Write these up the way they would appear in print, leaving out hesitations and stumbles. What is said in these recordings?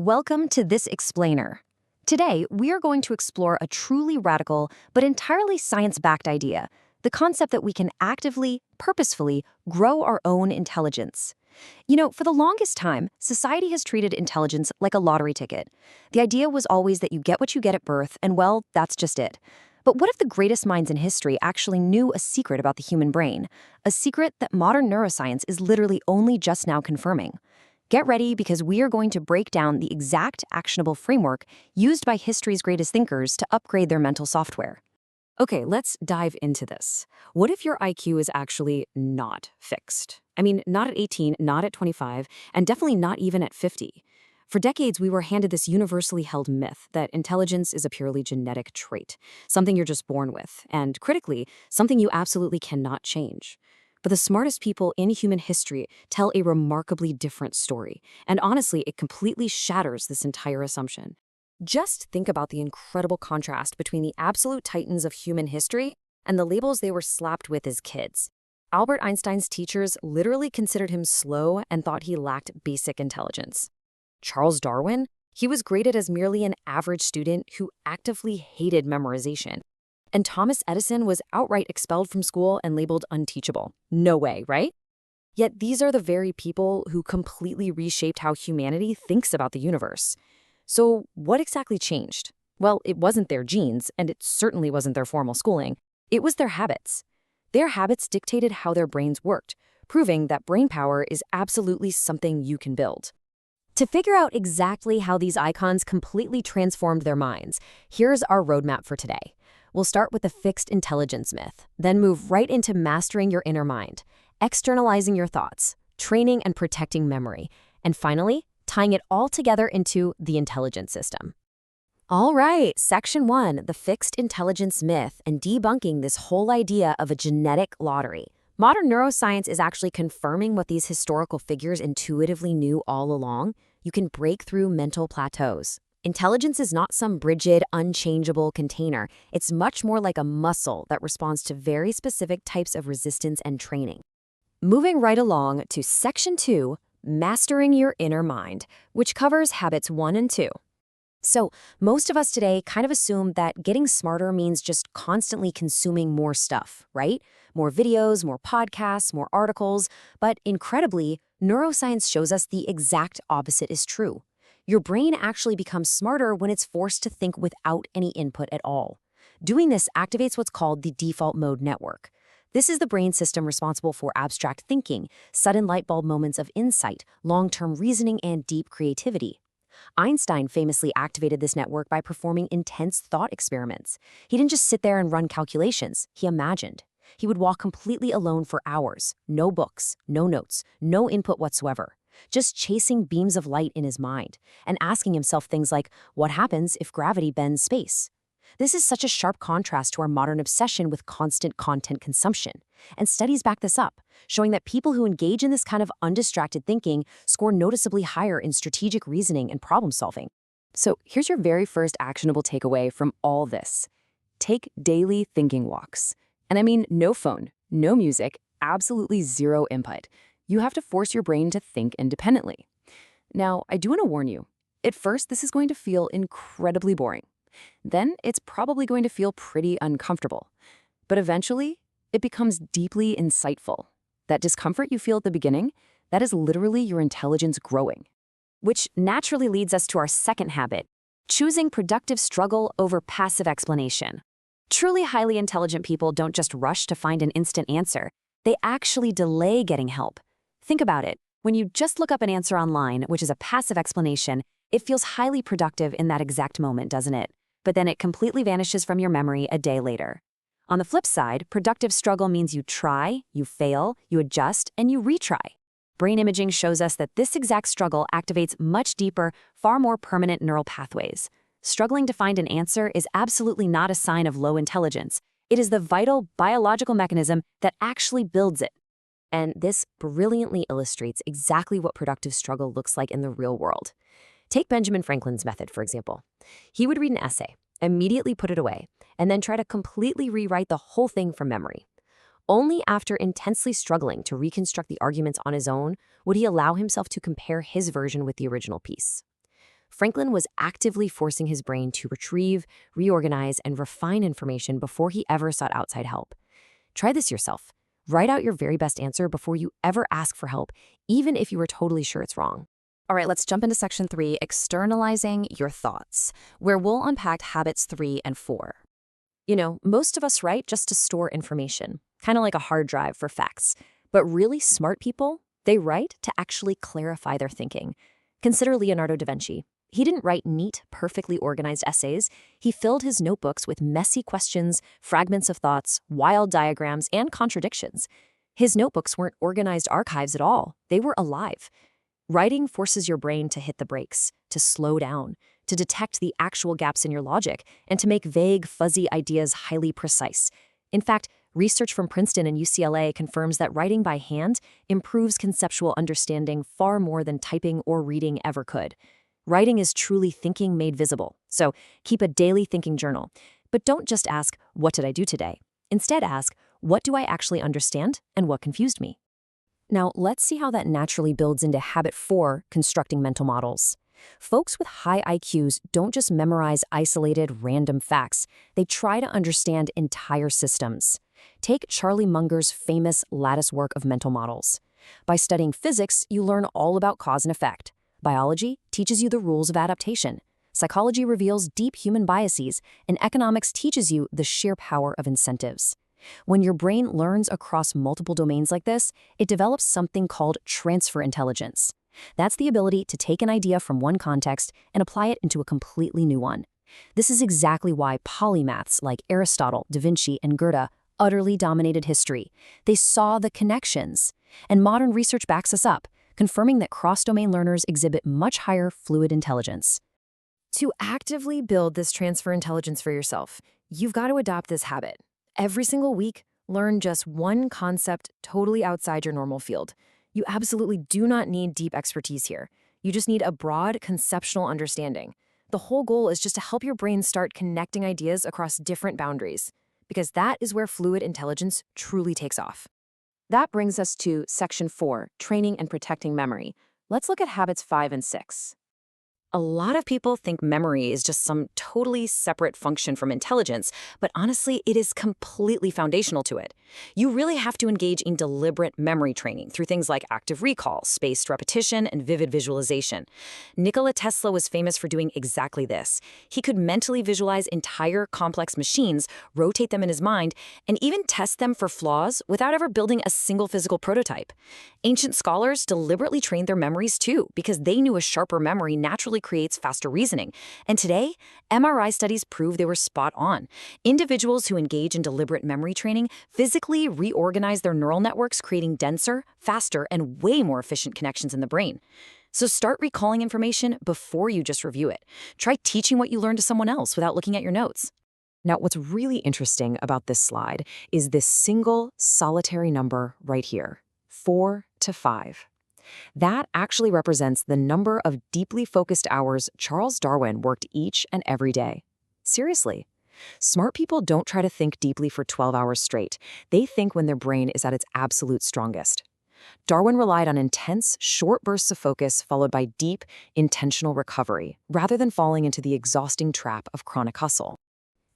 Welcome to This Explainer. Today, we are going to explore a truly radical but entirely science-backed idea, the concept that we can actively, purposefully grow our own intelligence. For the longest time, society has treated intelligence like a lottery ticket. The idea was always that you get what you get at birth, and well, that's just it. But what if the greatest minds in history actually knew a secret about the human brain? A secret that modern neuroscience is literally only just now confirming. Get ready because we are going to break down the exact actionable framework used by history's greatest thinkers to upgrade their mental software. Okay, let's dive into this. What if your IQ is actually not fixed? I mean, not at 18, not at 25, and definitely not even at 50. For decades, we were handed this universally held myth that intelligence is a purely genetic trait, something you're just born with, and critically, something you absolutely cannot change. But the smartest people in human history tell a remarkably different story, and honestly, it completely shatters this entire assumption. Just think about the incredible contrast between the absolute titans of human history and the labels they were slapped with as kids. Albert Einstein's teachers literally considered him slow and thought he lacked basic intelligence. Charles Darwin, he was graded as merely an average student who actively hated memorization. And Thomas Edison was outright expelled from school and labeled unteachable. No way, right? Yet these are the very people who completely reshaped how humanity thinks about the universe. So what exactly changed? Well, it wasn't their genes, and it certainly wasn't their formal schooling. It was their habits. Their habits dictated how their brains worked, proving that brain power is absolutely something you can build. To figure out exactly how these icons completely transformed their minds, here's our roadmap for today. We'll start with the fixed intelligence myth, then move right into mastering your inner mind, externalizing your thoughts, training and protecting memory, and finally, tying it all together into the intelligence system. All right, Section 1, the fixed intelligence myth, and debunking this whole idea of a genetic lottery. Modern neuroscience is actually confirming what these historical figures intuitively knew all along. You can break through mental plateaus. Intelligence is not some rigid, unchangeable container. It's much more like a muscle that responds to very specific types of resistance and training. Moving right along to Section 2, Mastering Your Inner Mind, which covers habits 1 and 2. So, most of us today kind of assume that getting smarter means just constantly consuming more stuff, right? More videos, more podcasts, more articles. But incredibly, neuroscience shows us the exact opposite is true. Your brain actually becomes smarter when it's forced to think without any input at all. Doing this activates what's called the default mode network. This is the brain system responsible for abstract thinking, sudden light bulb moments of insight, long-term reasoning, and deep creativity. Einstein famously activated this network by performing intense thought experiments. He didn't just sit there and run calculations, he imagined. He would walk completely alone for hours, no books, no notes, no input whatsoever. Just chasing beams of light in his mind and asking himself things like, what happens if gravity bends space? This is such a sharp contrast to our modern obsession with constant content consumption. And studies back this up, showing that people who engage in this kind of undistracted thinking score noticeably higher in strategic reasoning and problem solving. So here's your very first actionable takeaway from all this. Take daily thinking walks. And I mean no phone, no music, absolutely zero input. You have to force your brain to think independently. Now, I do want to warn you. At first, this is going to feel incredibly boring. Then, it's probably going to feel pretty uncomfortable. But eventually, it becomes deeply insightful. That discomfort you feel at the beginning, that is literally your intelligence growing. Which naturally leads us to our second habit, choosing productive struggle over passive explanation. Truly highly intelligent people don't just rush to find an instant answer. They actually delay getting help. Think about it. When you just look up an answer online, which is a passive explanation, it feels highly productive in that exact moment, doesn't it? But then it completely vanishes from your memory a day later. On the flip side, productive struggle means you try, you fail, you adjust, and you retry. Brain imaging shows us that this exact struggle activates much deeper, far more permanent neural pathways. Struggling to find an answer is absolutely not a sign of low intelligence. It is the vital biological mechanism that actually builds it. And this brilliantly illustrates exactly what productive struggle looks like in the real world. Take Benjamin Franklin's method, for example. He would read an essay, immediately put it away, and then try to completely rewrite the whole thing from memory. Only after intensely struggling to reconstruct the arguments on his own would he allow himself to compare his version with the original piece. Franklin was actively forcing his brain to retrieve, reorganize, and refine information before he ever sought outside help. Try this yourself. Write out your very best answer before you ever ask for help, even if you are totally sure it's wrong. All right, let's jump into section 3, externalizing your thoughts, where we'll unpack habits 3 and 4. Most of us write just to store information, kind of like a hard drive for facts. But really smart people, they write to actually clarify their thinking. Consider Leonardo da Vinci. He didn't write neat, perfectly organized essays. He filled his notebooks with messy questions, fragments of thoughts, wild diagrams, and contradictions. His notebooks weren't organized archives at all. They were alive. Writing forces your brain to hit the brakes, to slow down, to detect the actual gaps in your logic, and to make vague, fuzzy ideas highly precise. In fact, research from Princeton and UCLA confirms that writing by hand improves conceptual understanding far more than typing or reading ever could. Writing is truly thinking made visible, so keep a daily thinking journal. But don't just ask, what did I do today? Instead ask, what do I actually understand and what confused me? Now, let's see how that naturally builds into habit 4, constructing mental models. Folks with high IQs don't just memorize isolated, random facts. They try to understand entire systems. Take Charlie Munger's famous lattice work of mental models. By studying physics, you learn all about cause and effect. Biology teaches you the rules of adaptation. Psychology reveals deep human biases, and economics teaches you the sheer power of incentives. When your brain learns across multiple domains like this, it develops something called transfer intelligence. That's the ability to take an idea from one context and apply it into a completely new one. This is exactly why polymaths like Aristotle, Da Vinci, and Goethe utterly dominated history. They saw the connections. And modern research backs us up, confirming that cross-domain learners exhibit much higher fluid intelligence. To actively build this transfer intelligence for yourself, you've got to adopt this habit. Every single week, learn just one concept totally outside your normal field. You absolutely do not need deep expertise here. You just need a broad conceptual understanding. The whole goal is just to help your brain start connecting ideas across different boundaries, because that is where fluid intelligence truly takes off. That brings us to section 4, training and protecting memory. Let's look at habits 5 and 6. A lot of people think memory is just some totally separate function from intelligence, but honestly, it is completely foundational to it. You really have to engage in deliberate memory training through things like active recall, spaced repetition, and vivid visualization. Nikola Tesla was famous for doing exactly this. He could mentally visualize entire complex machines, rotate them in his mind, and even test them for flaws without ever building a single physical prototype. Ancient scholars deliberately trained their memories too, because they knew a sharper memory naturally creates faster reasoning. And today, MRI studies prove they were spot on. Individuals who engage in deliberate memory training physically reorganize their neural networks, creating denser, faster, and way more efficient connections in the brain. So start recalling information before you just review it. Try teaching what you learned to someone else without looking at your notes. Now, what's really interesting about this slide is this single solitary number right here, 4 to 5. That actually represents the number of deeply focused hours Charles Darwin worked each and every day. Seriously. Smart people don't try to think deeply for 12 hours straight. They think when their brain is at its absolute strongest. Darwin relied on intense, short bursts of focus followed by deep, intentional recovery, rather than falling into the exhausting trap of chronic hustle.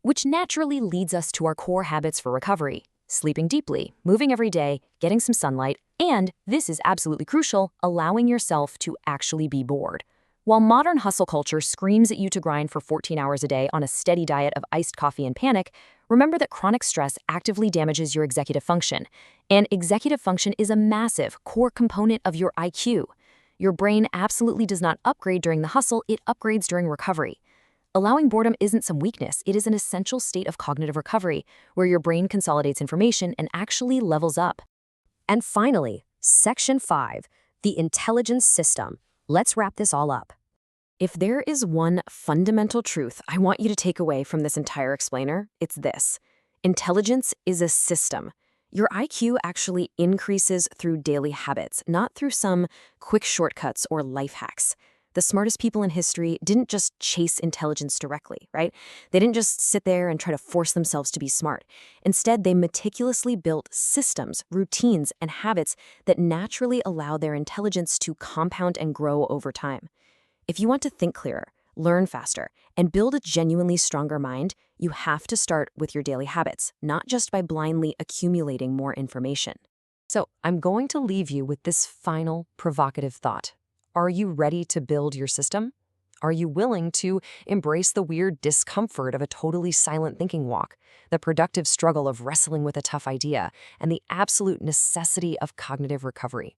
Which naturally leads us to our core habits for recovery: sleeping deeply, moving every day, getting some sunlight, and, this is absolutely crucial, allowing yourself to actually be bored. While modern hustle culture screams at you to grind for 14 hours a day on a steady diet of iced coffee and panic, remember that chronic stress actively damages your executive function. And executive function is a massive, core component of your IQ. Your brain absolutely does not upgrade during the hustle, it upgrades during recovery. Allowing boredom isn't some weakness, it is an essential state of cognitive recovery, where your brain consolidates information and actually levels up. And finally, section 5, the intelligence system. Let's wrap this all up. If there is one fundamental truth I want you to take away from this entire explainer, it's this: intelligence is a system. Your IQ actually increases through daily habits, not through some quick shortcuts or life hacks. The smartest people in history didn't just chase intelligence directly, right? They didn't just sit there and try to force themselves to be smart. Instead, they meticulously built systems, routines, and habits that naturally allow their intelligence to compound and grow over time. If you want to think clearer, learn faster, and build a genuinely stronger mind, you have to start with your daily habits, not just by blindly accumulating more information. So I'm going to leave you with this final provocative thought. Are you ready to build your system? Are you willing to embrace the weird discomfort of a totally silent thinking walk, the productive struggle of wrestling with a tough idea, and the absolute necessity of cognitive recovery?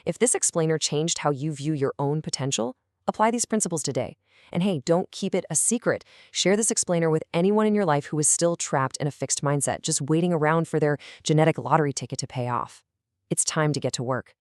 If this explainer changed how you view your own potential, apply these principles today. And hey, don't keep it a secret. Share this explainer with anyone in your life who is still trapped in a fixed mindset, just waiting around for their genetic lottery ticket to pay off. It's time to get to work.